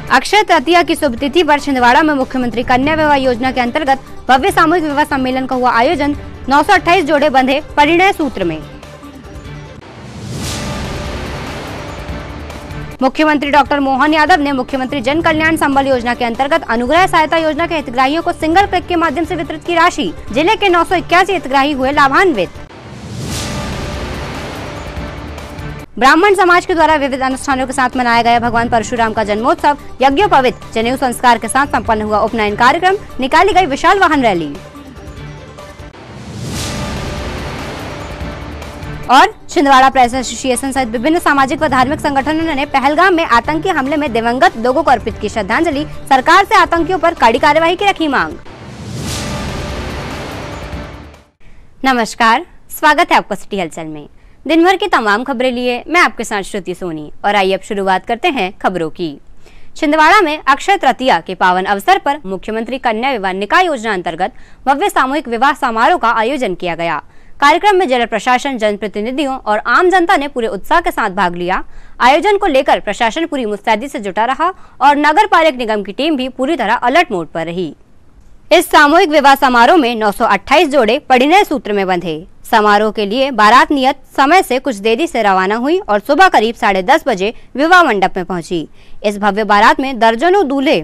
अक्षय तृतीया की शुभ तिथि पर छिंदवाड़ा में मुख्यमंत्री कन्या विवाह योजना के अंतर्गत भव्य सामूहिक विवाह सम्मेलन का हुआ आयोजन। 928 जोड़े बंधे परिणय सूत्र में। मुख्यमंत्री डॉक्टर मोहन यादव ने मुख्यमंत्री जन कल्याण संबल योजना के अंतर्गत अनुग्रह सहायता योजना के हितग्राहियों को सिंगल क्लिक के माध्यम से वितरित की राशि। जिले के 981 हितग्राही हुए लाभान्वित। ब्राह्मण समाज के द्वारा विविध अनुष्ठानों के साथ मनाया गया भगवान परशुराम का जन्मोत्सव यज्ञोपवीत जनेऊ संस्कार के साथ संपन्न हुआ उपनयन कार्यक्रम। निकाली गई विशाल वाहन रैली। और छिंदवाड़ा प्रेस एसोसिएशन सहित विभिन्न सामाजिक व धार्मिक संगठनों ने पहलगाम में आतंकी हमले में दिवंगत लोगों को अर्पित की श्रद्धांजलि। सरकार से आतंकियों पर कड़ी कार्यवाही की रखी मांग। नमस्कार, स्वागत है आपका सिटी हलचल में। दिन भर की तमाम खबरें लिए मैं आपके साथ श्रुति सोनी। और आइए अब शुरुआत करते हैं खबरों की। छिंदवाड़ा में अक्षय तृतीया के पावन अवसर पर मुख्यमंत्री कन्या विवाह निकाय योजना अंतर्गत भव्य सामूहिक विवाह समारोह का आयोजन किया गया। कार्यक्रम में जिला प्रशासन, जनप्रतिनिधियों और आम जनता ने पूरे उत्साह के साथ भाग लिया। आयोजन को लेकर प्रशासन पूरी मुस्तैदी से जुटा रहा और नगर पालिक निगम की टीम भी पूरी तरह अलर्ट मोड पर रही। इस सामूहिक विवाह समारोह में 928 जोड़े परिणय सूत्र में बंधे। समारोह के लिए बारात नियत समय से कुछ देरी से रवाना हुई और सुबह करीब 10:30 बजे विवाह मंडप में पहुंची। इस भव्य बारात में दर्जनों दूल्हे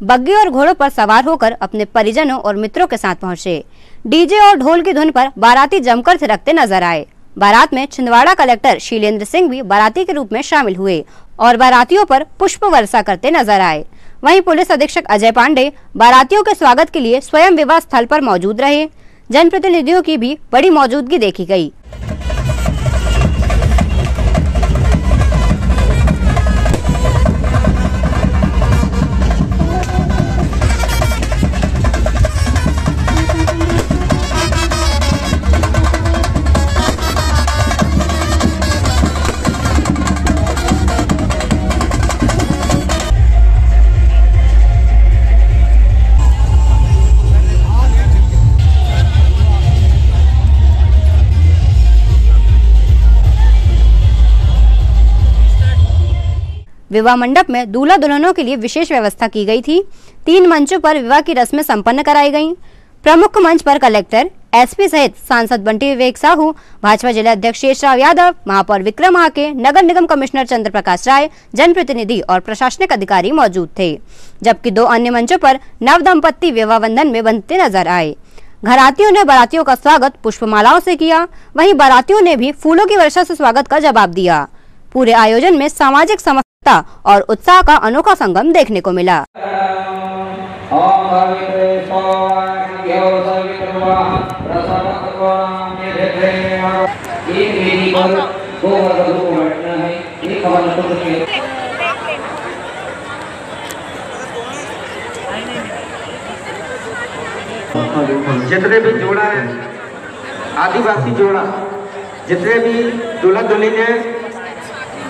बग्गी और घोड़ों पर सवार होकर अपने परिजनों और मित्रों के साथ पहुंचे। डीजे और ढोल की धुन पर बाराती जमकर थिरकते नजर आए। बारात में छिंदवाड़ा कलेक्टर शीलेंद्र सिंह भी बाराती के रूप में शामिल हुए और बारातियों पर पुष्प वर्षा करते नजर आए। वहीं पुलिस अधीक्षक अजय पांडे बारातियों के स्वागत के लिए स्वयं विवाह स्थल पर मौजूद रहे। जनप्रतिनिधियों की भी बड़ी मौजूदगी देखी गई। विवाह मंडप में दूल्हा दुल्हनों के लिए विशेष व्यवस्था की गई थी। 3 मंचों पर विवाह की रस्में संपन्न कराई गईं। प्रमुख मंच पर कलेक्टर, एसपी सहित सांसद बंटी विवेक साहू, भाजपा जिला अध्यक्ष शेषराव यादव, महापौर विक्रम हाके, नगर निगम कमिश्नर चंद्र प्रकाश राय, जनप्रतिनिधि और प्रशासनिक अधिकारी मौजूद थे। जबकि 2 अन्य मंचों पर नव दंपत्ति विवाह बंधन में बंधते नजर आए। घरातियों ने बारातियों का स्वागत पुष्पमालाओं से किया। वहीं बारातियों ने भी फूलों की वर्षा से स्वागत का जवाब दिया। पूरे आयोजन में सामाजिक समता और उत्साह का अनोखा संगम देखने को मिला। जितने भी जोड़ा है, आदिवासी जोड़ा, जितने भी दूल्हा दुल्हन है,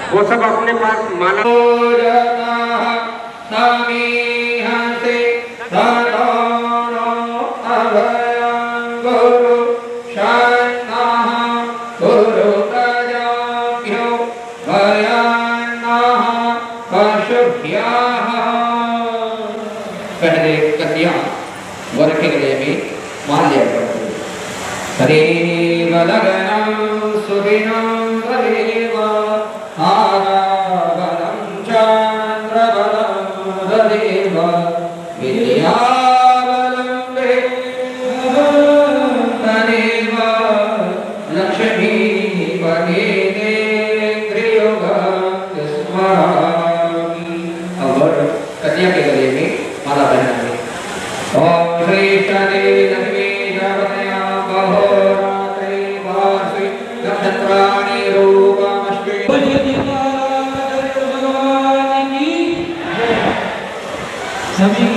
वो सब अपने पास माला पहले कन्या वर के गले में मान लिया करते। कन्या के गले में माला पहनाएंगे। ओम श्री शनि लक्ष्मी जगतया बहोरात्रि वासी नक्षत्राणि रूपमस्ति। सभी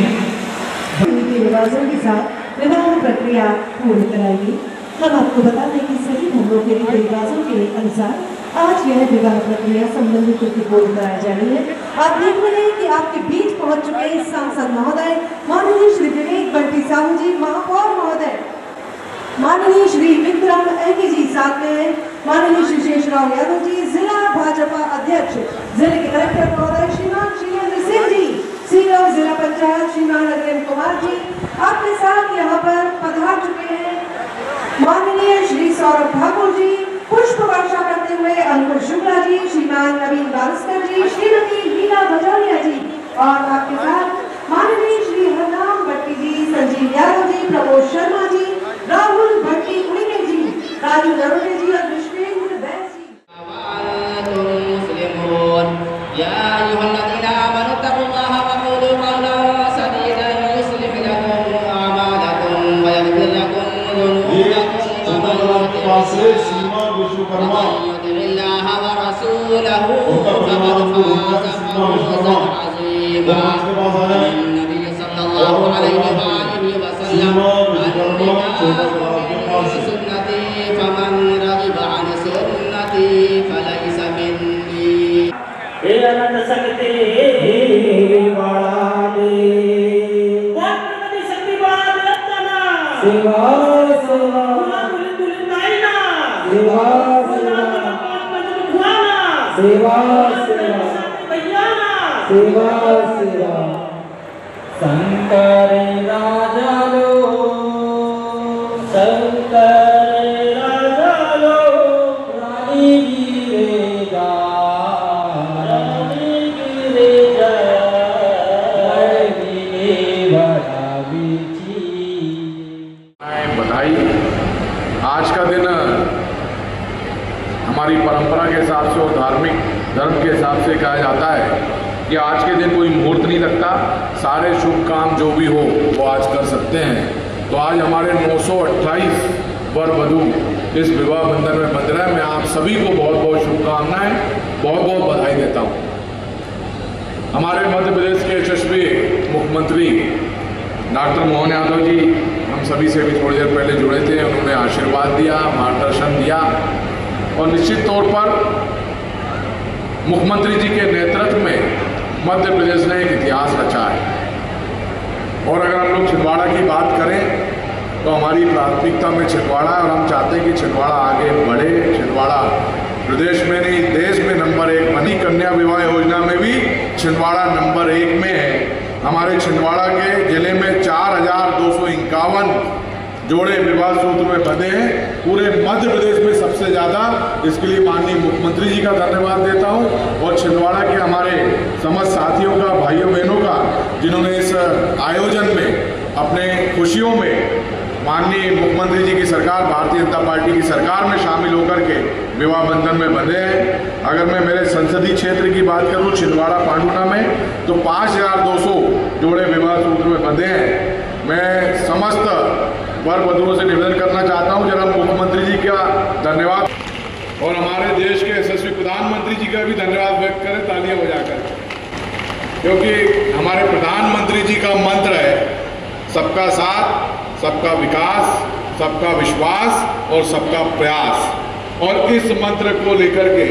रिवाजों के साथ विवाह प्रक्रिया पूर्ण कराएगी। हम आपको बता दें कि सभी धर्मों के रीति रिवाजों के अनुसार आज यह विवाह प्रक्रिया संबंधित की पूर्ण कराई जा रही है। आप देख रहे हैं कि आपके बीच पहुंच चुके सांसद महोदय माननीय श्री विवेक बंटी साहू जी, महापौर महोदय माननीय श्री विक्रम एके जी, साथ में माननीय श्री शेषराव यादव जी, जिला भाजपा अध्यक्ष, जिले के कलेक्टर महोदय श्रीमान शीलेंद्र सिंह जी, कुमार जी। आपके साथ यहाँ पर पधार चुके हैं माननीय श्री सौरभ ठाकुर जी, पुष्प वर्षा करते हुए अंकुर शुक्ला जी, श्रीमान नवीन बारिस्कर जी, श्रीमती हीना भजौरिया जी और आपके साथ माननीय श्री हरनाम भट्टी जी, संजीव यादव जी, प्रमोद शर्मा जी, राहुल भट्टी उड़ीके जी, राजू नरोटे जी और विश्वेंद्र बैस जी। सीमा विश्वकर्मा शंकर राजा लो, शंकर राजा लो, रानी गिरे जा, रानी गिरे जा, बधाई। आज का दिन हमारी परंपरा के हिसाब से और धार्मिक धर्म के हिसाब से कहा जाता है कि आज के दिन कोई मुहूर्त नहीं लगता, सारे शुभ काम जो भी हो वो आज कर सकते हैं। तो आज हमारे 928 वर वधू इस विवाह बंधन में बंध रहे हैं। मैं आप सभी को बहुत बहुत शुभकामनाएं, बहुत बहुत बधाई देता हूँ। हमारे मध्य प्रदेश के यशस्वी मुख्यमंत्री डॉक्टर मोहन यादव जी हम सभी से भी थोड़ी देर पहले जुड़े थे। उन्होंने आशीर्वाद दिया, मार्गदर्शन दिया और निश्चित तौर पर मुख्यमंत्री जी के नेतृत्व में मध्य प्रदेश ने एक इतिहास रचा है। और अगर हम लोग छिंदवाड़ा की बात करें तो हमारी प्राथमिकता में छिंदवाड़ा है और हम चाहते हैं कि छिंदवाड़ा आगे बढ़े। छिंदवाड़ा प्रदेश में नहीं देश में नंबर 1 बनी। कन्या विवाह योजना में भी छिंदवाड़ा नंबर 1 में है। हमारे छिंदवाड़ा के जिले में 4251 जोड़े विवाह सूत्र में बंधे हैं, पूरे मध्य प्रदेश में सबसे ज़्यादा। इसके लिए माननीय मुख्यमंत्री जी का धन्यवाद देता हूं और छिंदवाड़ा के हमारे समस्त साथियों का, भाइयों बहनों का, जिन्होंने इस आयोजन में अपने खुशियों में माननीय मुख्यमंत्री जी की सरकार, भारतीय जनता पार्टी की सरकार में शामिल होकर के विवाह बंधन में बंधे हैं। अगर मैं मेरे संसदीय क्षेत्र की बात करूं छिंदवाड़ा पांडुना में तो 5200 जोड़े विवाह सूत्र में बंधे हैं। मैं समस्त वर वधुओं से निवेदन करना चाहता हूं जरा मुख्यमंत्री जी का धन्यवाद और हमारे देश के यशस्वी प्रधानमंत्री जी का भी धन्यवाद व्यक्त करें तालियां बजाकर, क्योंकि हमारे प्रधानमंत्री जी का मंत्र है सबका साथ, सबका विकास, सबका विश्वास और सबका प्रयास। और इस मंत्र को लेकर के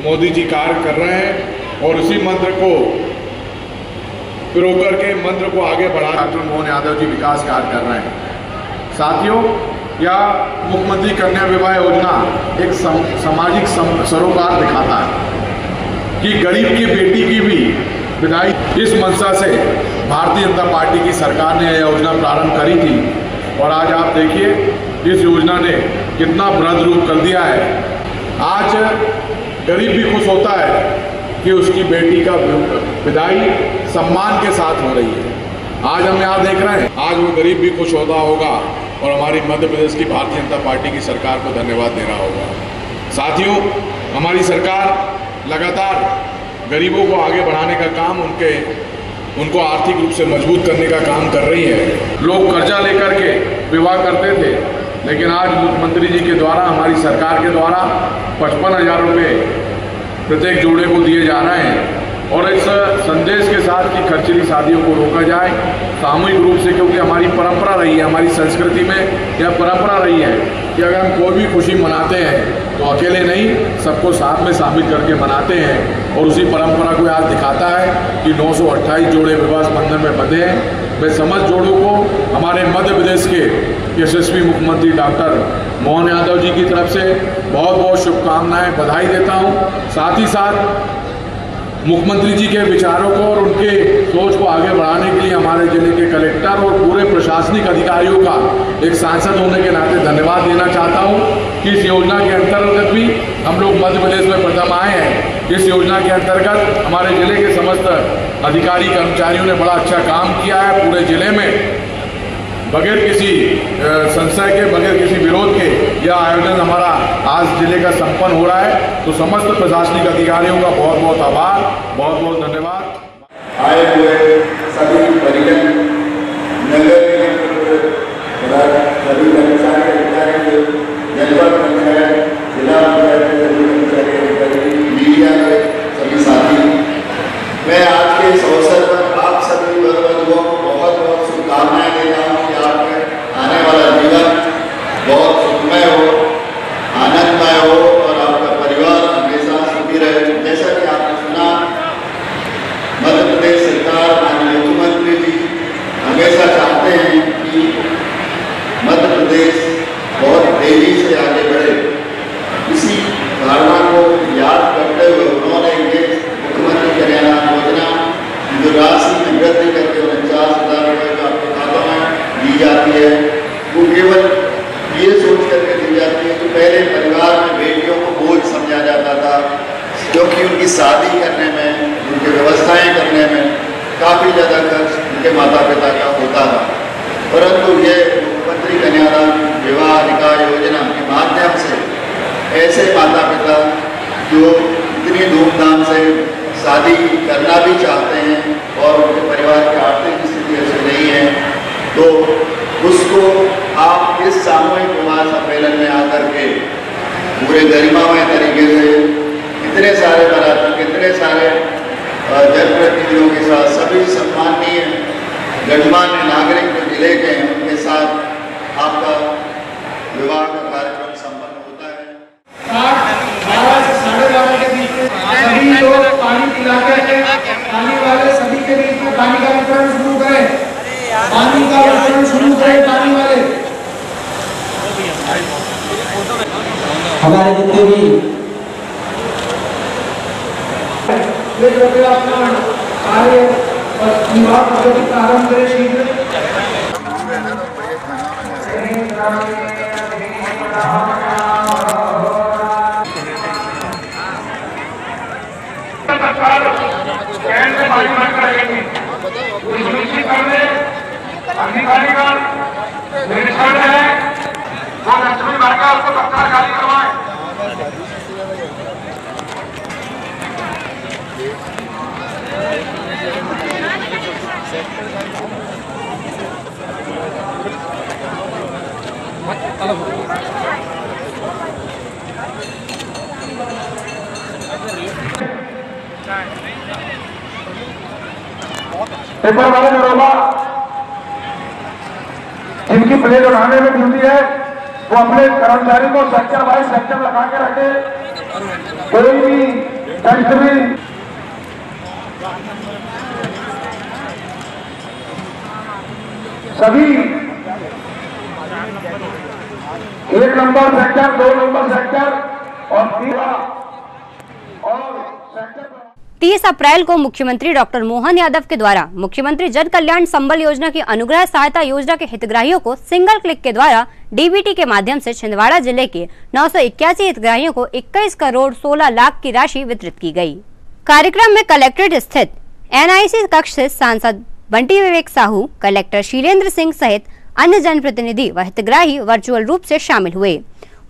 मोदी जी कार्य कर रहे हैं और उसी मंत्र को पिरो करके मंत्र को आगे बढ़ा डॉक्टर मोहन यादव जी विकास कार्य कर रहे हैं। साथियों, यह मुख्यमंत्री कन्या विवाह योजना एक सामाजिक सरोकार दिखाता है कि गरीब की बेटी की भी विदाई। इस मंशा से भारतीय जनता पार्टी की सरकार ने यह योजना प्रारंभ करी थी और आज आप देखिए इस योजना ने कितना बृहद रूप कर दिया है। आज गरीब भी खुश होता है कि उसकी बेटी का विदाई सम्मान के साथ हो रही है। आज हम यहाँ देख रहे हैं, आज वो गरीब भी खुश होता होगा और हमारी मध्य प्रदेश की भारतीय जनता पार्टी की सरकार को धन्यवाद दे रहा होगा। साथियों, हमारी सरकार लगातार गरीबों को आगे बढ़ाने का काम, उनको आर्थिक रूप से मजबूत करने का काम कर रही है। लोग कर्जा लेकर के विवाह करते थे, लेकिन आज मुख्यमंत्री जी के द्वारा, हमारी सरकार के द्वारा 55,000 रुपये प्रत्येक जोड़े को दिए जा रहे हैं। और इस संदेश के साथ कि खर्चीली शादियों को रोका जाए सामूहिक रूप से, क्योंकि हमारी परंपरा रही है, हमारी संस्कृति में यह परंपरा रही है कि अगर हम कोई भी खुशी मनाते हैं तो अकेले नहीं, सबको साथ में शामिल करके मनाते हैं। और उसी परंपरा को आज दिखाता है कि 928 जोड़े विवाह बंधन में बंधे हैं। मैं समस्त जोड़ों को हमारे मध्य प्रदेश के यशस्वी मुख्यमंत्री डॉक्टर मोहन यादव जी की तरफ से बहुत बहुत शुभकामनाएं, बधाई देता हूं। साथ ही साथ मुख्यमंत्री जी के विचारों को और उनके सोच को आगे बढ़ाने के लिए हमारे जिले के कलेक्टर और पूरे प्रशासनिक अधिकारियों का एक सांसद होने के नाते धन्यवाद देना चाहता हूं कि इस योजना के अंतर्गत भी हम लोग मध्य प्रदेश में प्रथम आए हैं। इस योजना के अंतर्गत हमारे जिले के समस्त अधिकारी कर्मचारियों ने बड़ा अच्छा काम किया है। पूरे जिले में बगैर किसी संशय के, बगैर किसी विरोध के यह आयोजन हमारा आज जिले का संपन्न हो रहा है। तो समस्त प्रशासनिक अधिकारियों का बहुत बहुत आभार, बहुत बहुत धन्यवाद। आए हुए सभी परिजन, नगर निगम सभी कर्मचारी अधिकारी, जनपद पंचायत, जिला पंचायत के सभी कर्मचारी अधिकारी, मीडिया के सभी साथी, मैं आज के इस अवसर पर आप सभी युवाओं को बहुत बहुत शुभकामनाएं देता हूँ कि आपके आने वाला जीवन बहुत सुखमय हो, आनंदमय हो और आपका परिवार हमेशा सुखी रहे। जैसा कि आपने सुना, मध्य प्रदेश सरकार, माननीय मुख्यमंत्री जी हमेशा चाहते हैं कि मध्य प्रदेश बहुत तेजी से आगे बढ़े। इसी धारणा को याद करते हुए उन्होंने ये मुख्यमंत्री कल्याण योजना जो राशि में वृद्धि करके 49,000 रुपये जो आपके खातों में दी जाती है, वो केवल ये सोच करके दी जाती है कि पहले परिवार में बेटियों को बोझ समझा जाता था, क्योंकि उनकी शादी करने में, उनकी व्यवस्थाएं करने में काफ़ी ज़्यादा खर्च उनके माता पिता का होता था। परंतु ये मुख्यमंत्री कन्यादान विवाह निकाह योजना के माध्यम से ऐसे माता पिता जो इतनी धूमधाम से शादी करना भी चाहते हैं और उनके परिवार की आर्थिक स्थिति ऐसी नहीं है, तो उसको आप इस सामूहिक विवाह सम्मेलन में आकर के पूरे गरिमामय तरीके से इतने सारे बाराती, इतने सारे जनप्रतिनिधियों के साथ सभी सम्माननीय गणमान्य नागरिक जो जिले के हैं उनके साथ आपका विवाह का कार्यक्रम संपन्न होता है। 12 से 12:30 के बीच में सभी लोग पानी पिलाते हैं। पानी वाले सभी के बीच में पानी का वितरण शुरू करें, पानी का वितरण शुरू करें। पानी वाले हमारे जितने भी अपना कार्य और विवाह पद्धति प्रारंभ करें शीघ्र। अधिकारीगण निरीक्षण है, वो लक्ष्मी भर का उसको पत्थर खाली करवाएं। पेपर वाले जो रोबा जिनकी प्लेट उठाने में ड्यूटी है, वो अपने कर्मचारी को सेक्टर वाइज सेक्टर लगा के रखे। कोई भी फैक्ट्री सभी 1 नंबर सेक्टर, 2 नंबर सेक्टर और 30 अप्रैल को मुख्यमंत्री डॉक्टर मोहन यादव के द्वारा मुख्यमंत्री जन कल्याण संबल योजना की अनुग्रह सहायता योजना के हितग्राहियों को सिंगल क्लिक के द्वारा डीबीटी के माध्यम से छिंदवाड़ा जिले के 981 हितग्राहियों को 21 करोड़ 16 लाख की राशि वितरित की गई। कार्यक्रम में कलेक्ट्रेट स्थित NIC कक्ष से सांसद बंटी विवेक साहू, कलेक्टर शीलेंद्र सिंह सहित अन्य जनप्रतिनिधि व हितग्राही वर्चुअल रूप से शामिल हुए।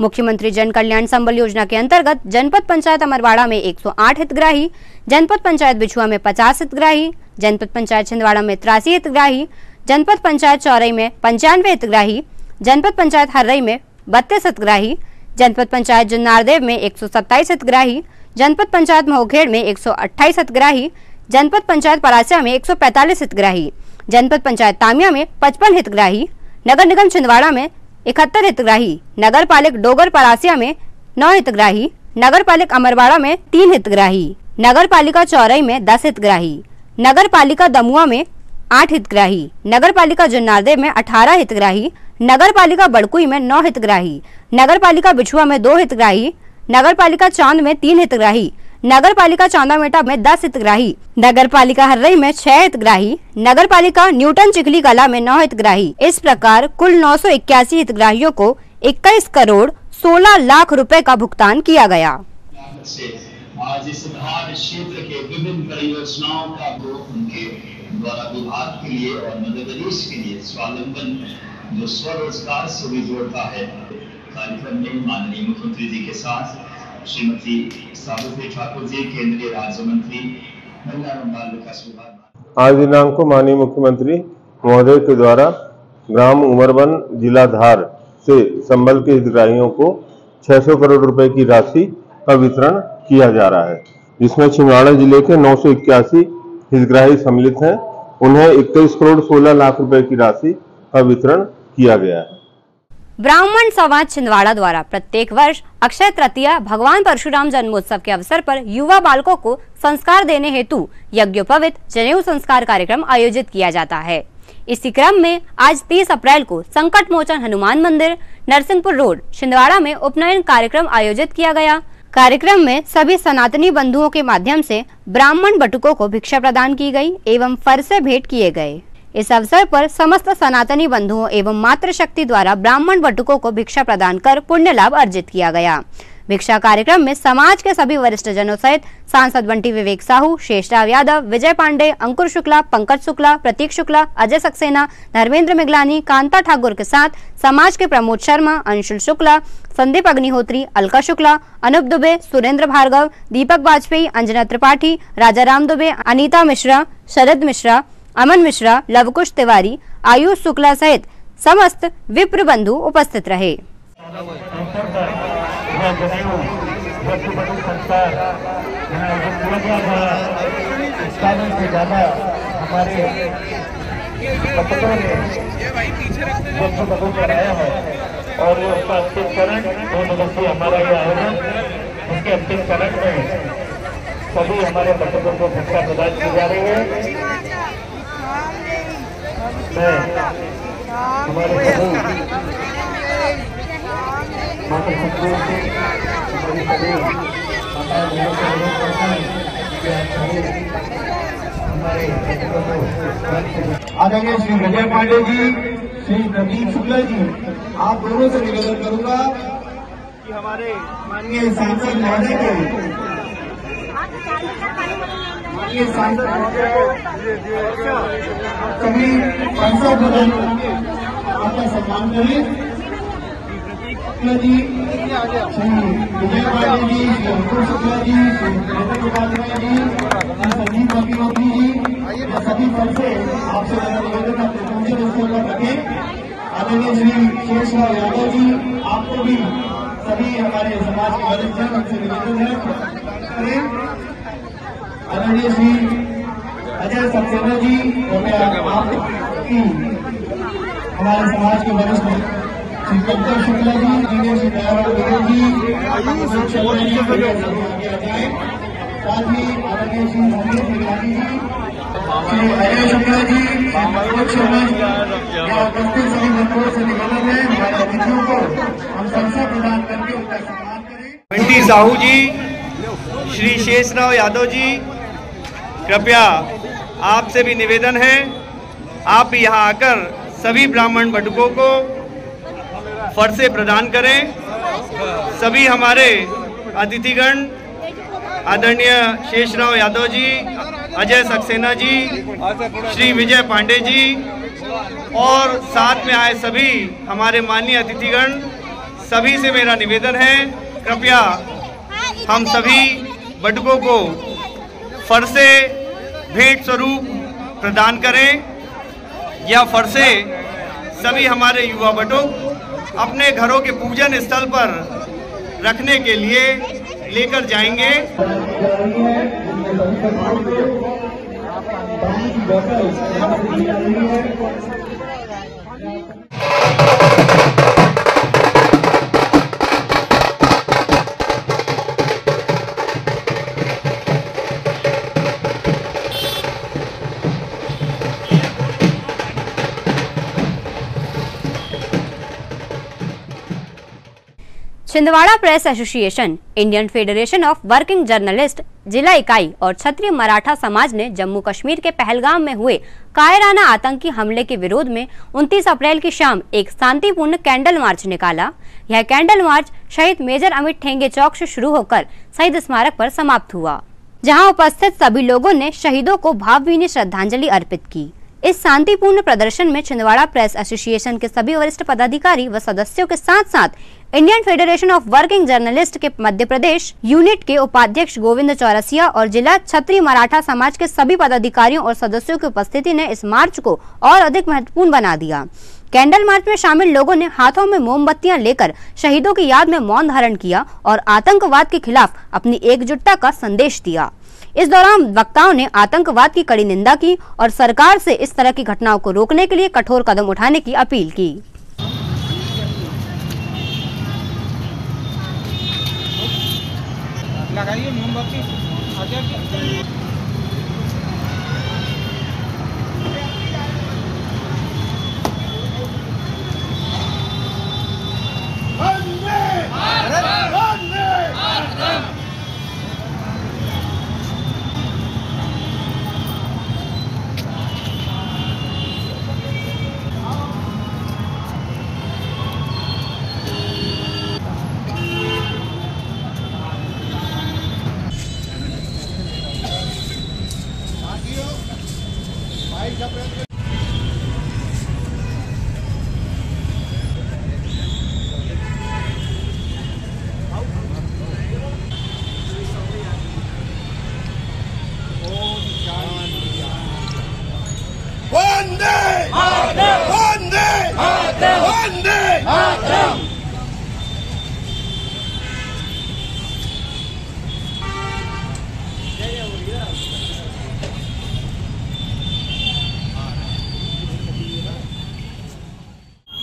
मुख्यमंत्री जन कल्याण संबल योजना के अंतर्गत जनपद पंचायत अमरवाड़ा में 108 हितग्राही, जनपद पंचायत बिछुआ में 50 हितग्राही, जनपद पंचायत छिंदवाड़ा में 83 हितग्राही, जनपद पंचायत चौरई में 95 हितग्राही, जनपद पंचायत हर्रई में 32 हितग्राही, जनपद पंचायत जुन्नारदेव में 127 हितग्राही, जनपद पंचायत महोखेड़ में 128 हितग्राही, जनपद पंचायत परासिया में 145 हितग्राही, जनपद पंचायत तामिया में 55 हितग्राही, नगर निगम छिंदवाड़ा में 71 हितग्राही, नगर पालिक डोगर परासिया में 9 हितग्राही, नगर पालिक अमरवाड़ा में 3 हितग्राही, नगर पालिका चौरई में 10 हितग्राही, नगर पालिका दमुआ में 8 हितग्राही, नगर पालिका जुन्नारदेव में 18 हितग्राही, नगर पालिका बड़कुई में 9 हितग्राही, नगर पालिका बिछुआ में 2 हितग्राही, नगर पालिका चांद में 3 हितग्राही, नगर पालिका चांदामेटा में 10 हितग्राही, नगर पालिका हर्रई में 6 हितग्राही, नगर पालिका न्यूटन चिखली कला में 9 हितग्राही। इस प्रकार कुल 981 हितग्राहियों को 21 करोड़ 16 लाख रुपए का भुगतान किया गया। आज इस धार क्षेत्र के विभिन्न परियोजनाओं का उनके द्वारा विभाग के लिए और मध्य प्रदेश के लिए स्वावलंबन जो स्वरोजगार से भी जोड़ता है। कार्यक्रम में माननीय मुख्यमंत्री जी के साथ श्रीमती सावित्री ठाकुर जी, केंद्रीय राज्य मंत्री महिला एवं बाल विकास विभाग। आज दिनांक को माननीय मुख्यमंत्री महोदय के द्वारा ग्राम उमरवन जिला धार से संबल के हितग्राहियों को 600 करोड़ रुपए की राशि का वितरण किया जा रहा है, जिसमें छिंदवाड़ा जिले के 981 हितग्राही सम्मिलित हैं। उन्हें 21 करोड़ 16 लाख रुपए की राशि का वितरण किया गया है। ब्राह्मण समाज छिंदवाड़ा द्वारा प्रत्येक वर्ष अक्षय तृतीया भगवान परशुराम जन्मोत्सव के अवसर पर युवा बालकों को संस्कार देने हेतु यज्ञोपवीत जनेऊ संस्कार कार्यक्रम आयोजित किया जाता है। इसी क्रम में आज 30 अप्रैल को संकट मोचन हनुमान मंदिर नरसिंहपुर रोड छिंदवाड़ा में उपनयन कार्यक्रम आयोजित किया गया। कार्यक्रम में सभी सनातनी बंधुओं के माध्यम से ब्राह्मण बटुकों को भिक्षा प्रदान की गई एवं फरसे भेंट किए गए। इस अवसर पर समस्त सनातनी बंधुओं एवं मातृशक्ति द्वारा ब्राह्मण बटुकों को भिक्षा प्रदान कर पुण्य लाभ अर्जित किया गया। भिक्षा कार्यक्रम में समाज के सभी वरिष्ठ जनों सहित सांसद बंटी विवेक साहू, शेषराव यादव, विजय पांडे, अंकुर शुक्ला, पंकज शुक्ला, प्रतीक शुक्ला, अजय सक्सेना, धर्मेंद्र मिगलानी, कांता ठाकुर के साथ समाज के प्रमोद शर्मा, अंशुल शुक्ला, संदीप अग्निहोत्री, अलका शुक्ला, अनूप दुबे, सुरेंद्र भार्गव, दीपक वाजपेयी, अंजना त्रिपाठी, राजा राम दुबे, अनीता मिश्रा, शरद मिश्रा, अमन मिश्रा, लवकुश तिवारी, आयुष शुक्ला सहित समस्त विप्र बंधु उपस्थित रहे। और उसका अंतिम चरण 2 दिवसीय हमारा ये आयोजन, उसके अंतिम चरण में सभी हमारे बच्चों को भिक्षा प्रदान की जा रही है। मैं हमारे आदरणीय श्री विजय पांडे जी, श्री प्रतीक शुक्ला जी, आप दोनों से निवेदन करूंगा कि हमारे माननीय सांसद महोदय को सभी सांसद प्रधान आपका सम्मान करें। जी, श्री विजय पांडे जी, श्री अंकुर शुक्ला जी, श्री नरेंद्र उपाध्याय जी, श्री संदीप अग्निहोत्री जी, सभी पद से आपसे निवेदन रखें। आदरणीय श्री शेषराव यादव जी, आपको भी सभी हमारे समाज के वरिष्ठ जन उनसे निवेदन है। आदरणीय श्री अजय सक्सेना जी, आपकी हमारे समाज के वरिष्ठ श्री पंकज शुक्ला जी, इंजीनियर श्री दयावाल जी, साथ ही आदरणीय श्री संदीप मिगलानी जी, श्री अजय शुक्ला जी, उपस्थित सभी मंत्रियों से निवेदन है हमारे अतिथियों को हम संस्था प्रदान करके उनका सम्मान करें। बंटी साहू जी, श्री शेषराव यादव जी, कृपया आपसे भी निवेदन है, आप यहाँ आकर सभी ब्राह्मण बटुकों को फरसे प्रदान करें। सभी हमारे अतिथिगण आदरणीय शेषराव यादव जी, अजय सक्सेना जी, श्री विजय पांडे जी और साथ में आए सभी हमारे माननीय अतिथिगण, सभी से मेरा निवेदन है, कृपया हम सभी बटुकों को फरसे भेंट स्वरूप प्रदान करें। यह फरसे सभी हमारे युवा बटुक अपने घरों के पूजन स्थल पर रखने के लिए लेकर जाएंगे। Chhindwara press association, Indian federation of working journalist जिला इकाई और क्षत्रिय मराठा समाज ने जम्मू कश्मीर के पहलगाम में हुए कायराना आतंकी हमले के विरोध में 29 अप्रैल की शाम एक शांतिपूर्ण कैंडल मार्च निकाला। यह कैंडल मार्च शहीद मेजर अमित ठेंगे चौक से शुरू होकर शहीद स्मारक पर समाप्त हुआ, जहां उपस्थित सभी लोगों ने शहीदों को भावभीनी श्रद्धांजलि अर्पित की। इस शांतिपूर्ण प्रदर्शन में छिंदवाड़ा प्रेस एसोसिएशन के सभी वरिष्ठ पदाधिकारी व सदस्यों के साथ साथ Indian federation of working journalist के मध्य प्रदेश यूनिट के उपाध्यक्ष गोविंद चौरसिया और जिला क्षत्रिय मराठा समाज के सभी पदाधिकारियों और सदस्यों की उपस्थिति ने इस मार्च को और अधिक महत्वपूर्ण बना दिया। कैंडल मार्च में शामिल लोगों ने हाथों में मोमबत्तियां लेकर शहीदों की याद में मौन धारण किया और आतंकवाद के खिलाफ अपनी एकजुटता का संदेश दिया। इस दौरान वक्ताओं ने आतंकवाद की कड़ी निंदा की और सरकार से इस तरह की घटनाओं को रोकने के लिए कठोर कदम उठाने की अपील की। लगाइए मोमबत्ती।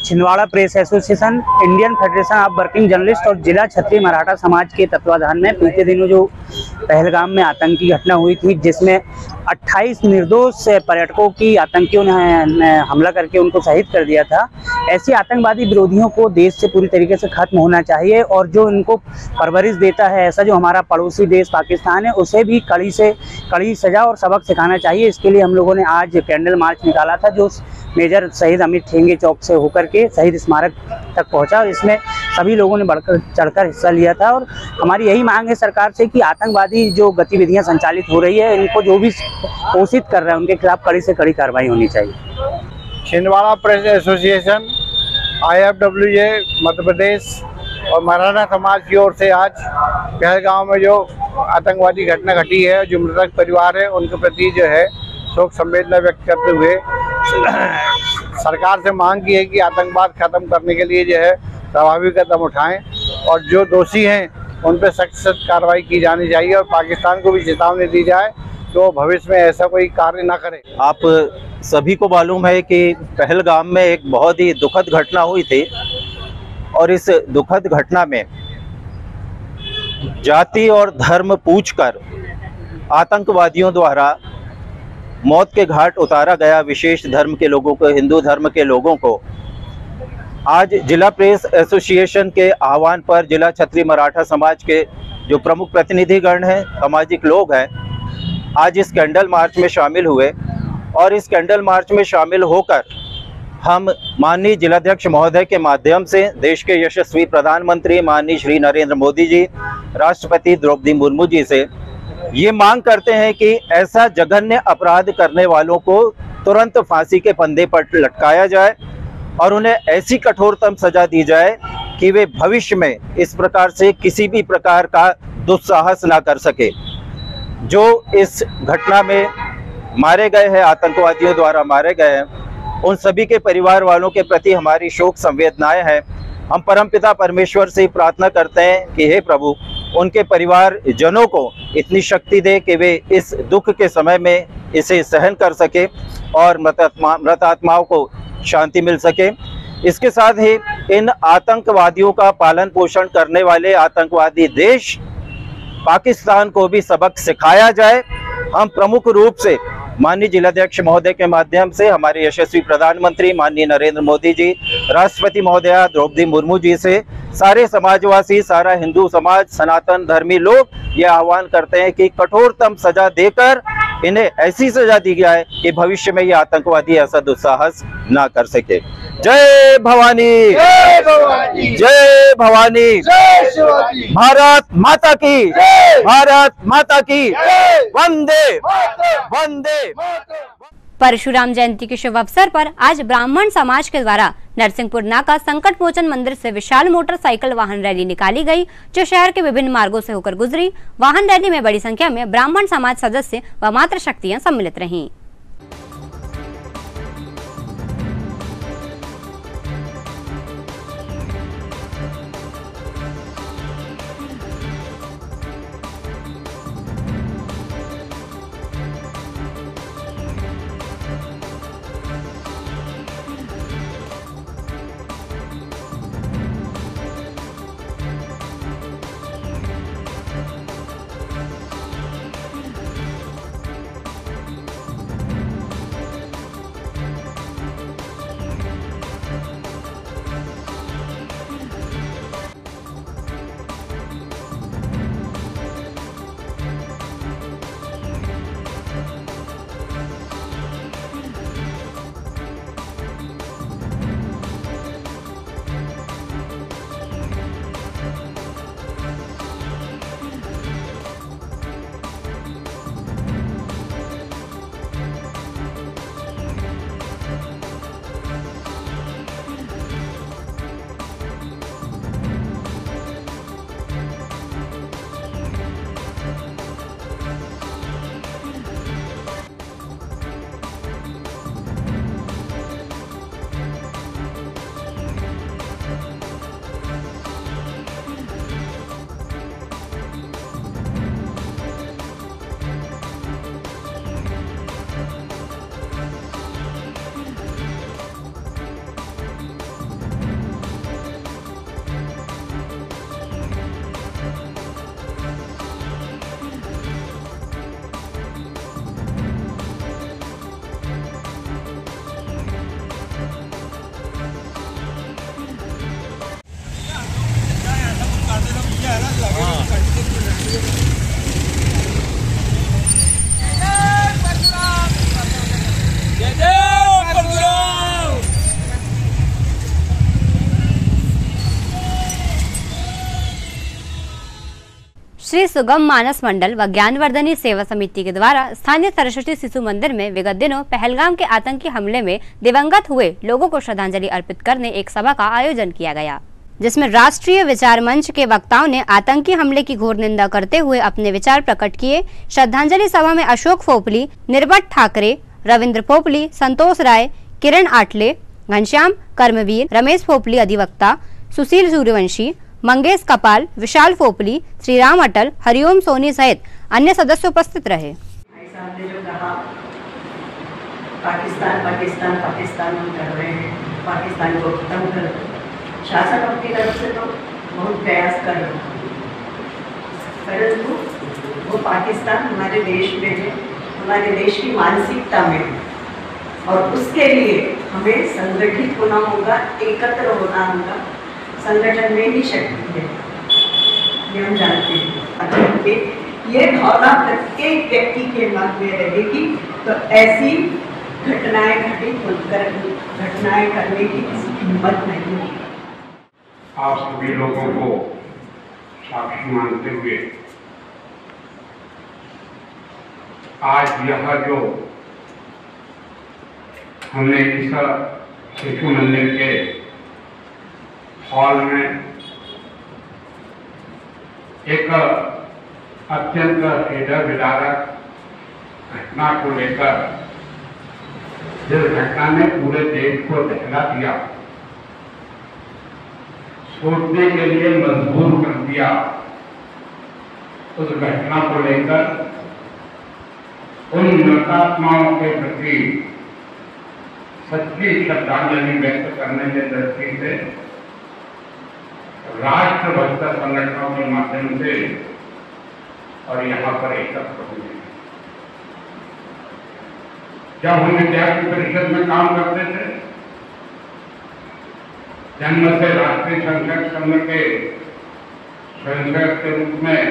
Chhindwara press association, Indian federation of working journalist और जिला क्षत्रिय मराठा समाज के तत्वाधान में बीते दिनों जो पहलगाम में आतंकी घटना हुई थी, जिसमें 28 निर्दोष पर्यटकों की आतंकियों ने हमला करके उनको शहीद कर दिया था। ऐसे आतंकवादी विरोधियों को देश से पूरी तरीके से खत्म होना चाहिए और जो इनको परवरिश देता है, ऐसा जो हमारा पड़ोसी देश पाकिस्तान है, उसे भी कड़ी से कड़ी सजा और सबक सिखाना चाहिए। इसके लिए हम लोगों ने आज कैंडल मार्च निकाला था, जो मेजर शहीद अमित ठेंगे चौक से होकर के शहीद स्मारक तक पहुंचा और इसमें सभी लोगों ने बढ़कर चढ़कर हिस्सा लिया था। और हमारी यही मांग है सरकार से कि आतंकवादी जो गतिविधियां संचालित हो रही है, इनको जो भी पोषित कर रहे हैं उनके खिलाफ कड़ी से कड़ी कार्रवाई होनी चाहिए। Chhindwara press association, IFWJ Madhya Pradesh और मराठा समाज की ओर से आज पहलगाम में जो आतंकवादी घटना घटी है, जो मृतक परिवार है, उनके प्रति जो है शोक संवेदना व्यक्त करते हुए सरकार से मांग की है कि आतंकवाद खत्म करने के लिए जो है प्रभावी कदम उठाएं और जो दोषी हैं उन पर सख्त सख्त कार्रवाई की जानी चाहिए और पाकिस्तान को भी चेतावनी दी जाए तो भविष्य में ऐसा कोई कार्य ना करे। आप सभी को मालूम है कि पहलगाम में एक बहुत ही दुखद घटना हुई थी और इस दुखद घटना में जाति और धर्म पूछकर आतंकवादियों द्वारा मौत के घाट उतारा गया विशेष धर्म के लोगों को, हिंदू धर्म के लोगों को आज जिला प्रेस एसोसिएशन के आह्वान पर जिला क्षत्रिय मराठा समाज के जो प्रमुख प्रतिनिधिगण हैं, सामाजिक लोग हैं, आज इस कैंडल मार्च में शामिल हुए और इस कैंडल मार्च में शामिल होकर हम माननीय जिलाध्यक्ष महोदय के माध्यम से देश के यशस्वी प्रधानमंत्री माननीय श्री नरेंद्र मोदी जी, राष्ट्रपति द्रौपदी मुर्मू जी से ये मांग करते हैं कि ऐसा जघन्य अपराध करने वालों को तुरंत फांसी के फंदे पर लटकाया जाए और उन्हें ऐसी कठोरतम सजा दी जाए कि वे भविष्य में इस प्रकार से किसी भी प्रकार का दुस्साहस ना कर सके। जो इस घटना में मारे गए हैं, आतंकवादियों द्वारा मारे गए हैं, उन सभी के परिवार वालों के प्रति हमारी शोक संवेदनाएं हैं। हम परमपिता परमेश्वर से प्रार्थना करते हैं कि हे प्रभु, उनके परिवार जनों को इतनी शक्ति दे कि वे इस दुख के समय में इसे सहन कर सके और मृत आत्माओं को शांति मिल सके। इसके साथ ही इन आतंकवादियों का पालन पोषण करने वाले आतंकवादी देश पाकिस्तान को भी सबक सिखाया जाए। हम प्रमुख रूप से माननीय जिलाध्यक्ष महोदय के माध्यम से हमारे यशस्वी प्रधानमंत्री माननीय नरेंद्र मोदी जी, राष्ट्रपति महोदया द्रौपदी मुर्मू जी से सारे समाजवासी, सारा हिंदू समाज, सनातन धर्मी लोग ये आह्वान करते हैं कि कठोरतम सजा देकर इन्हें ऐसी सजा दी जाए कि भविष्य में ये आतंकवादी ऐसा दुस्साहस ना कर सके। जय भवानी, जय भवानी, जय भवानी, जय शिवाजी, भारत माता की, भारत माता की, वंदे वंदे। परशुराम जयंती के शुभ अवसर पर आज ब्राह्मण समाज के द्वारा नरसिंहपुर नाका संकट मोचन मंदिर से विशाल मोटरसाइकिल वाहन रैली निकाली गई, जो शहर के विभिन्न मार्गों से होकर गुजरी। वाहन रैली में बड़ी संख्या में ब्राह्मण समाज सदस्य व मातृ शक्तियां सम्मिलित रहीं। श्री सुगम मानस मंडल व ज्ञानवर्धनी सेवा समिति के द्वारा स्थानीय सरस्वती शिशु मंदिर में विगत दिनों पहलगाम के आतंकी हमले में दिवंगत हुए लोगों को श्रद्धांजलि अर्पित करने एक सभा का आयोजन किया गया, जिसमें राष्ट्रीय विचार मंच के वक्ताओं ने आतंकी हमले की घोर निंदा करते हुए अपने विचार प्रकट किए। श्रद्धांजलि सभा में अशोक फोपली, निर्बट ठाकरे, रविंद्र फोपली, संतोष राय, किरण आटले, घनश्याम कर्मवीर, रमेश फोपली अधिवक्ता, सुशील सूर्यवंशी, मंगेश कपाल, विशाल फोपली, श्री राम अटल, हरिओम सोनी सहित अन्य सदस्य उपस्थित रहे। साहब ने जो कहा पाकिस्तान पाकिस्तान पाकिस्तान हम कर रहे हैं, पाकिस्तान को खत्म कर, शासन अपनी तरफ से तो बहुत प्रयास कर रहे हैं, परंतु वो पाकिस्तान हमारे देश में है, हमारे देश की मानसिकता में है और उसके लिए हमें संगठित होना होगा, एकत्र होना होगा। संगठन में ही शक्ति है, ये हम जानते हैं। ये भावना प्रत्येक व्यक्ति के मन में रहेगी तो ऐसी घटनाएं घटनाएं करने की किसी की हिम्मत नहीं होगी। आप सभी लोगों को साक्षी मानते हुए आज यह जो हमने इस शिशु मंदिर के हॉल में एक अत्यंत हृदय विदारक घटना को लेकर, जिस घटना ने पूरे देश को दहला दिया, सोचने के लिए मजबूर कर दिया, उस घटना को लेकर उन मृतात्माओं के प्रति सच्ची श्रद्धांजलि व्यक्त करने के दृष्टि से राष्ट्र भक्त संगठनों के माध्यम से और यहाँ पर एकत्र हुए। जब हम विद्यार्थी परिषद में काम करते थे, जन्म से राष्ट्रीय संघर्ष संघ के स्वयंसेवक के रूप में,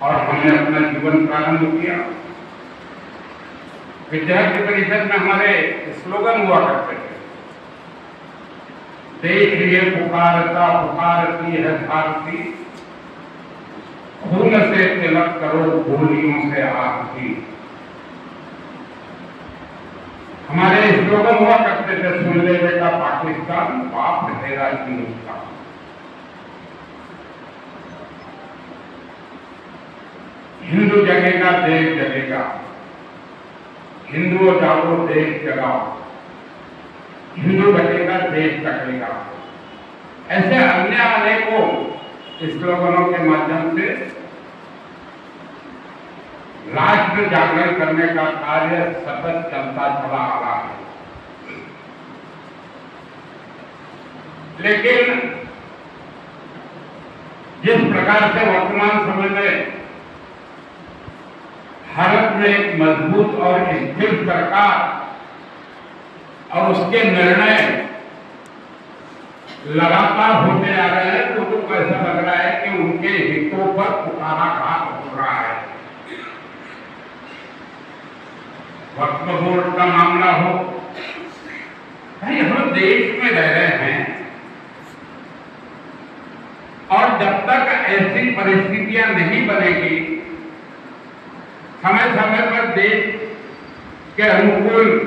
और हमने अपना जीवन प्रारंभ किया। विद्यार्थी परिषद में हमारे स्लोगन हुआ करते थे, देश ये पुकारता पुकारती है भारती, खून से तिलक करो गोलियों से आरती। हमारे स्लोगन हुआ करते थे, सुन ले बेटा पाकिस्तान, बाप तेरा हिंदुस्तान। हिंदू जगेगा देश जगेगा, हिंदुओं जागो देश जगाओ, हिंदू बचेगा देश टकेगा। ऐसे अन्य अनेकों स्लोगनों के माध्यम से राष्ट्र जागरण करने का कार्य सतत चलता चला आ रहा है। लेकिन जिस प्रकार से वर्तमान समय में भारत में एक मजबूत और स्थिर सरकार और उसके निर्णय लगातार होते आ रहे हैं, तो ऐसा लग रहा है कि उनके हितों पर पुकाराघात हो रहा है। वक्फ बोर्ड का मामला हो, भाई हम देश में रह रहे हैं और जब तक ऐसी परिस्थितियां नहीं बनेगी, समय समय पर देश के अनुकूल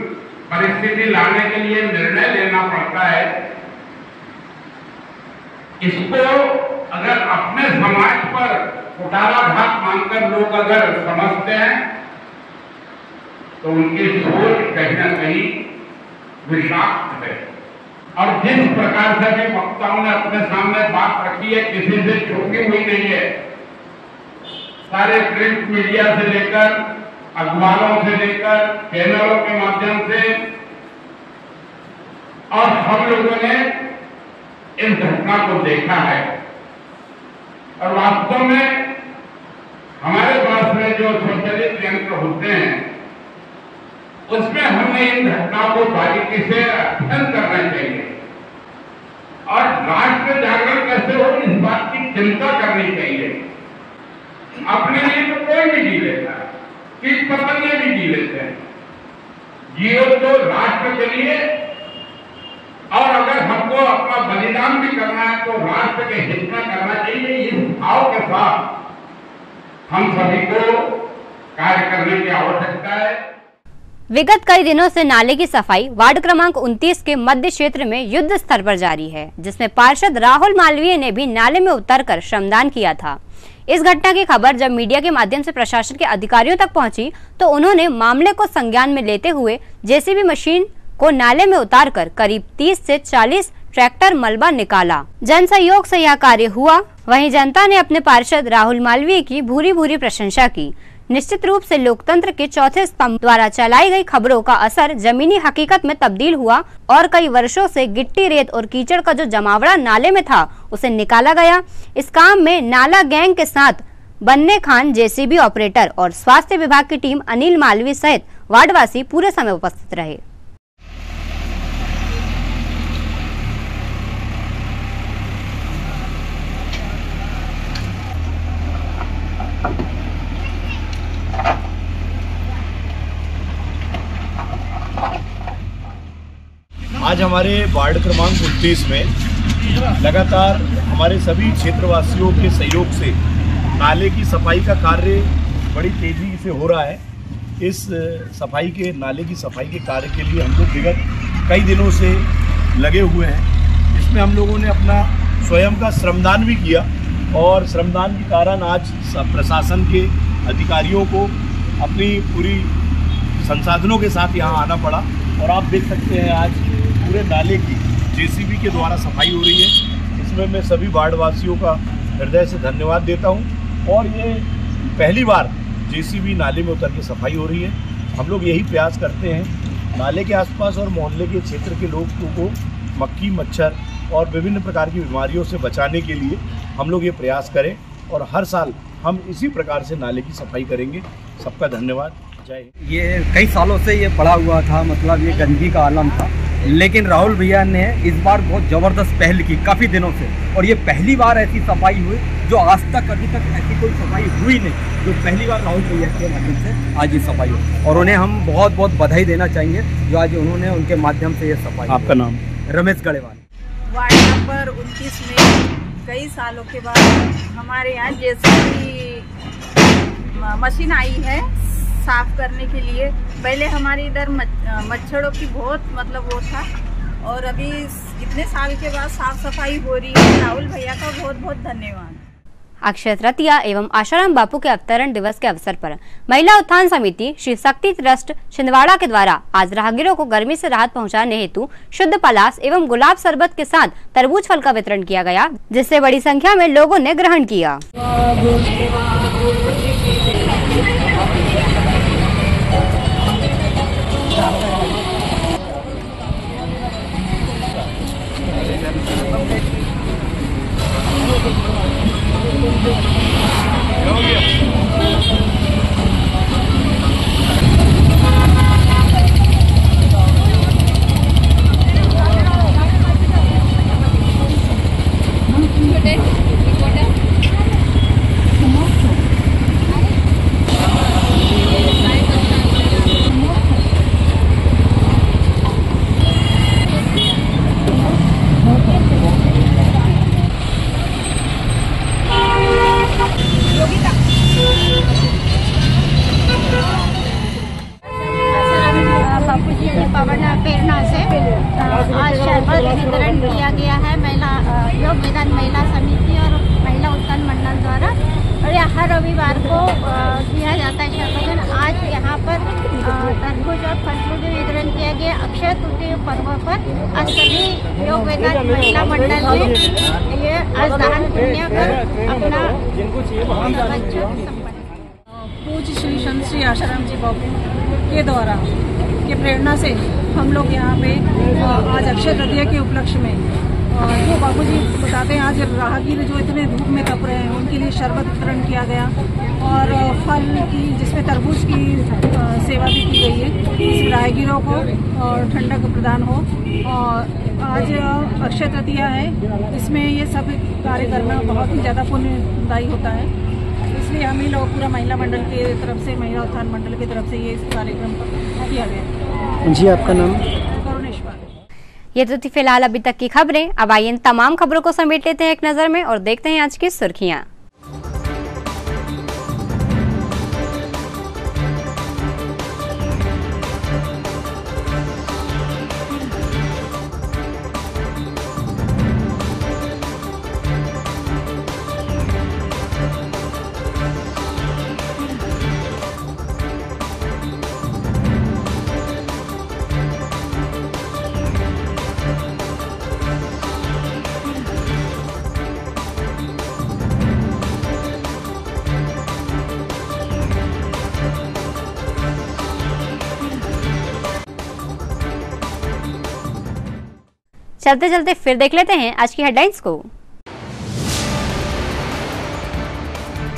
परिस्थिति लाने के लिए निर्णय लेना पड़ता है। इसको अगर अपने समाज पर कुटाराघात मानकर लोग अगर समझते हैं, तो उनकी सोच कहीं न कहीं विषाक्त है। और जिस प्रकार से भी वक्ताओं ने अपने सामने बात रखी है, किसी से छुपी हुई नहीं है। सारे प्रिंट मीडिया से लेकर, अखबारों से लेकर, चैनलों के माध्यम से, और हम लोगों ने इस घटना को देखा है। और वास्तव में हमारे पास में जो स्वचालित यंत्र होते हैं, उसमें हमें इन घटनाओं को बारीकी से अध्ययन करना चाहिए और राष्ट्र जागरण कैसे हो, इस बात की चिंता करनी चाहिए। अपने लिए तो कोई भी जी लेता है, कीट पतंगे भी जी लेते हैं, जियो तो राष्ट्र के लिए, और अगर हमको अपना बलिदान भी करना है तो राष्ट्र के हित में करना चाहिए। इस भाव के साथ हम सभी को कार्य करने की आवश्यकता है। विगत कई दिनों से नाले की सफाई वार्ड क्रमांक 29 के मध्य क्षेत्र में युद्ध स्तर पर जारी है, जिसमें पार्षद राहुल मालवीय ने भी नाले में उतरकर श्रमदान किया था। इस घटना की खबर जब मीडिया के माध्यम से प्रशासन के अधिकारियों तक पहुंची, तो उन्होंने मामले को संज्ञान में लेते हुए जेसीबी मशीन को नाले में उतारकर करीब 30 से 40 ट्रैक्टर मलबा निकाला। जन सहयोग से यह कार्य हुआ। वहीं जनता ने अपने पार्षद राहुल मालवीय की भूरी भूरी प्रशंसा की। निश्चित रूप से लोकतंत्र के चौथे स्तंभ द्वारा चलाई गई खबरों का असर जमीनी हकीकत में तब्दील हुआ और कई वर्षों से गिट्टी, रेत और कीचड़ का जो जमावड़ा नाले में था, उसे निकाला गया। इस काम में नाला गैंग के साथ बन्ने खान, जेसीबी ऑपरेटर और स्वास्थ्य विभाग की टीम अनिल मालवीय सहित वार्डवासी पूरे समय उपस्थित रहे। आज हमारे वार्ड क्रमांक 29 में लगातार हमारे सभी क्षेत्रवासियों के सहयोग से नाले की सफाई का कार्य बड़ी तेज़ी से हो रहा है। इस सफाई के नाले की सफाई के कार्य के लिए हम लोग विगत कई दिनों से लगे हुए हैं। इसमें हम लोगों ने अपना स्वयं का श्रमदान भी किया और श्रमदान के कारण आज प्रशासन के अधिकारियों को अपनी पूरी संसाधनों के साथ यहाँ आना पड़ा। और आप देख सकते हैं आज पूरे नाले की जेसीबी के द्वारा सफाई हो रही है। इसमें मैं सभी वार्डवासियों का हृदय से धन्यवाद देता हूं। और ये पहली बार जेसीबी नाले में उतर के सफाई हो रही है। हम लोग यही प्रयास करते हैं नाले के आसपास और मोहल्ले के क्षेत्र के लोगों को मक्खी, मच्छर और विभिन्न प्रकार की बीमारियों से बचाने के लिए हम लोग ये प्रयास करें और हर साल हम इसी प्रकार से नाले की सफाई करेंगे। सबका धन्यवाद। ये कई सालों से ये पड़ा हुआ था, मतलब ये गंदगी का आलम था, लेकिन राहुल भैया ने इस बार बहुत ज़बरदस्त पहल की काफ़ी दिनों से, और ये पहली बार ऐसी सफाई हुई जो आज तक अभी तक ऐसी कोई सफाई हुई नहीं, जो पहली बार राहुल भैया के माध्यम से आज ये सफाई हुई, और उन्हें हम बहुत बहुत बधाई देना चाहेंगे जो आज उन्होंने उनके माध्यम से ये सफाई। आपका नाम? रमेश गड़ेवाल। वार्ड नंबर 29 में कई सालों के बाद हमारे यहाँ जेसीबी मशीन आई है साफ करने के लिए। पहले हमारे इधर मच्छरों की बहुत मतलब वो था, और अभी इतने साल के बाद साफ सफाई हो रही है। राहुल भैया का बहुत बहुत धन्यवाद। अक्षय तृतीया एवं आशाराम बापू के अवतरण दिवस के अवसर पर महिला उत्थान समिति श्री शक्ति ट्रस्ट छिंदवाड़ा के द्वारा आज राहगीरों को गर्मी से राहत पहुंचाने हेतु शुद्ध पलास एवं गुलाब शरबत के साथ तरबूज फल का वितरण किया गया, जिससे बड़ी संख्या में लोगों ने ग्रहण किया। प्रेरणा से आज शरबत वितरण किया गया है योग मैदान महिला समिति और महिला उत्थान मंडल द्वारा, और यह हर रविवार को किया जाता है शरबत। आज यहाँ पर तरबूज और फल फ्रूट वितरण किया गया। अक्षय तृतीया पर्व पर आज सभी योग मैदान महिला मंडल ने ये आज दान पुण्य कर अपना पूज्य श्री संत श्री आशाराम जी बापू के द्वारा के प्रेरणा से हम लोग यहाँ पे आज अक्षय तृतीया के उपलक्ष्य में जो बाबूजी बताते हैं, आज राहगीर जो इतने धूप में तप रहे हैं उनके लिए शरबत वितरण किया गया, और फल की जिसमें तरबूज की सेवा भी की गई है, इस राहगीरों को और ठंडक प्रदान हो। और आज अक्षय तृतीया है, इसमें ये सब कार्य करना बहुत ही ज़्यादा पुण्यदायी होता है, इसलिए हम ही लोग पूरा महिला मंडल की तरफ से, महिला उत्थान मंडल की तरफ से ये इस कार्यक्रम किया गया। जी आपका नाम? करुणेश्वर। ये तो थी फिलहाल अभी तक की खबरें। अब आइए इन तमाम खबरों को समेट लेते हैं एक नजर में और देखते हैं आज की सुर्खियां। चलते चलते फिर देख लेते हैं आज की हेडलाइंस को।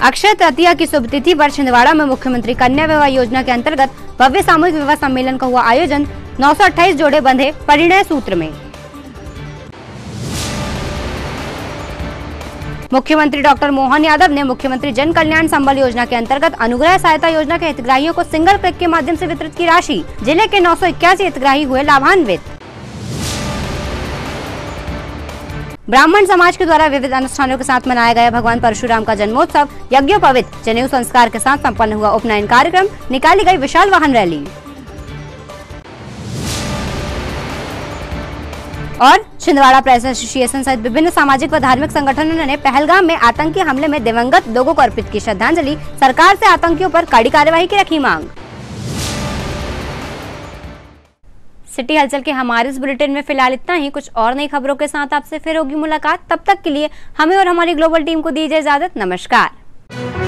अक्षय तृतीया की शुभ तिथि पर छिंदवाड़ा में मुख्यमंत्री कन्या विवाह योजना के अंतर्गत भव्य सामूहिक विवाह सम्मेलन का हुआ आयोजन। 928 जोड़े बंधे परिणय सूत्र में। मुख्यमंत्री डॉक्टर मोहन यादव ने मुख्यमंत्री जन कल्याण संबल योजना के अंतर्गत अनुग्रह सहायता योजना के हितग्राहियों को सिंगल क्लिक के माध्यम से वितरित की राशि। जिले के 981 हितग्राही हुए लाभान्वित। ब्राह्मण समाज के द्वारा विविध अनुष्ठानों के साथ मनाया गया भगवान परशुराम का जन्मोत्सव। यज्ञोपवीत जनेऊ संस्कार के साथ संपन्न हुआ उपनयन कार्यक्रम। निकाली गई विशाल वाहन रैली। और छिंदवाड़ा प्रेस एसोसिएशन सहित विभिन्न सामाजिक व धार्मिक संगठनों ने पहलगाम में आतंकी हमले में दिवंगत लोगों को अर्पित की श्रद्धांजलि। सरकार से आतंकियों पर कड़ी कार्यवाही की रखी मांग। सिटी हलचल के हमारे इस बुलेटिन में फिलहाल इतना ही। कुछ और नई खबरों के साथ आपसे फिर होगी मुलाकात। तब तक के लिए हमें और हमारी ग्लोबल टीम को दीजिए इजाजत। नमस्कार।